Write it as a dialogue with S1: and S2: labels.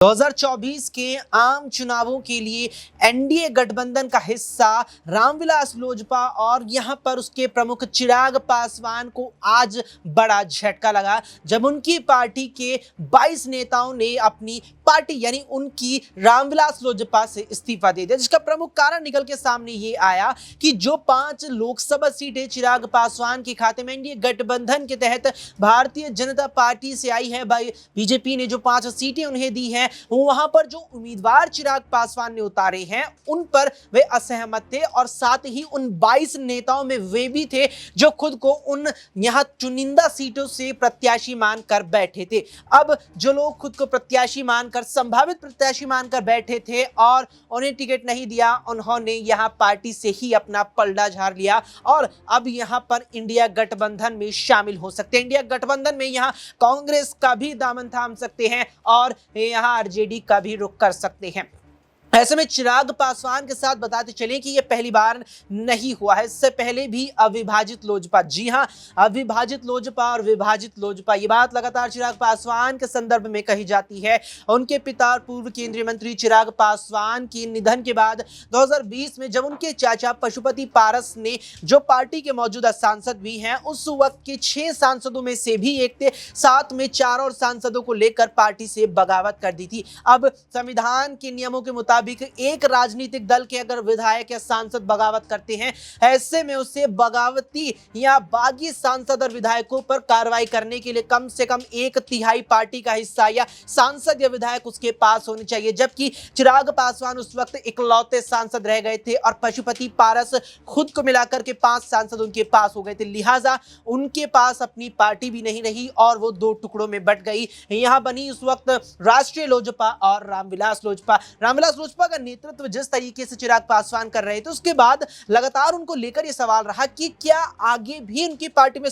S1: 2024 के आम चुनावों के लिए एनडीए गठबंधन का हिस्सा रामविलास लोजपा और यहां पर उसके प्रमुख चिराग पासवान को आज बड़ा झटका लगा जब उनकी पार्टी के 22 नेताओं ने अपनी पार्टी यानी उनकी रामविलास लोजपा से इस्तीफा दे दिया, जिसका प्रमुख कारण निकल के सामने ये आया कि जो 5 लोकसभा सीटें चिराग पासवान के खाते में एनडीए गठबंधन के तहत भारतीय जनता पार्टी से आई है, बीजेपी ने जो 5 सीटें उन्हें दी हैं, वहां पर जो उम्मीदवार चिराग पासवान ने उतारे हैं उन पर वे असहमत थे और साथ ही उन 22 नेताओं में वे भी थे जो खुद को उन यहां चुनिंदा सीटों से प्रत्याशी मानकर बैठे थे। अब जो लोग खुद को प्रत्याशी मानकर, संभावित प्रत्याशी मानकर बैठे थे और उन्हें टिकट नहीं दिया, उन्होंने यहां पार्टी से ही अपना पलड़ा झाड़ लिया और अब यहां पर इंडिया गठबंधन में शामिल हो सकते हैं। इंडिया गठबंधन में यहां कांग्रेस का भी दामन थाम सकते हैं और यहां आरजेडी का भी रुख कर सकते हैं। ऐसे में चिराग पासवान के साथ बताते चले कि यह पहली बार नहीं हुआ है, इससे पहले भी अविभाजित लोजपा, जी हां, अविभाजित लोजपा और विभाजित लोजपा, ये बात लगातार चिराग पासवान के संदर्भ में कही जाती है। उनके पिता और पूर्व केंद्रीय मंत्री चिराग पासवान के निधन के बाद 2020 में जब उनके चाचा पशुपति पारस ने, जो पार्टी के मौजूदा सांसद भी हैं, उस वक्त के 6 सांसदों में से भी एक थे, साथ में 4 और सांसदों को लेकर पार्टी से बगावत कर दी थी। अब संविधान के नियमों के मुताबिक एक राजनीतिक दल के अगर विधायक या सांसद बगावत करते हैं, ऐसे में उसे बगावती या बागी सांसद और विधायकों पर कार्रवाई करने के लिए कम से कम 1/3 पार्टी का हिस्सा या सांसद या विधायक उसके पास होने चाहिए, जबकि चिराग पासवान उस वक्त इकलौते सांसद रह गए थे और पशुपति पारस खुद को मिलाकर के 5 सांसद उनके पास हो गए थे। लिहाजा उनके पास अपनी पार्टी भी नहीं रही और वो 2 टुकड़ों में बट गई। यहां बनी उस वक्त राष्ट्रीय लोजपा और रामविलास लोजपा। रामविलास लोजपा का नेतृत्व जिस तरीके से चिराग पासवान कर रहे थे, उसके बाद लगातार उनको लेकर यह सवाल रहा कि क्या आगे भी उनकी पार्टी में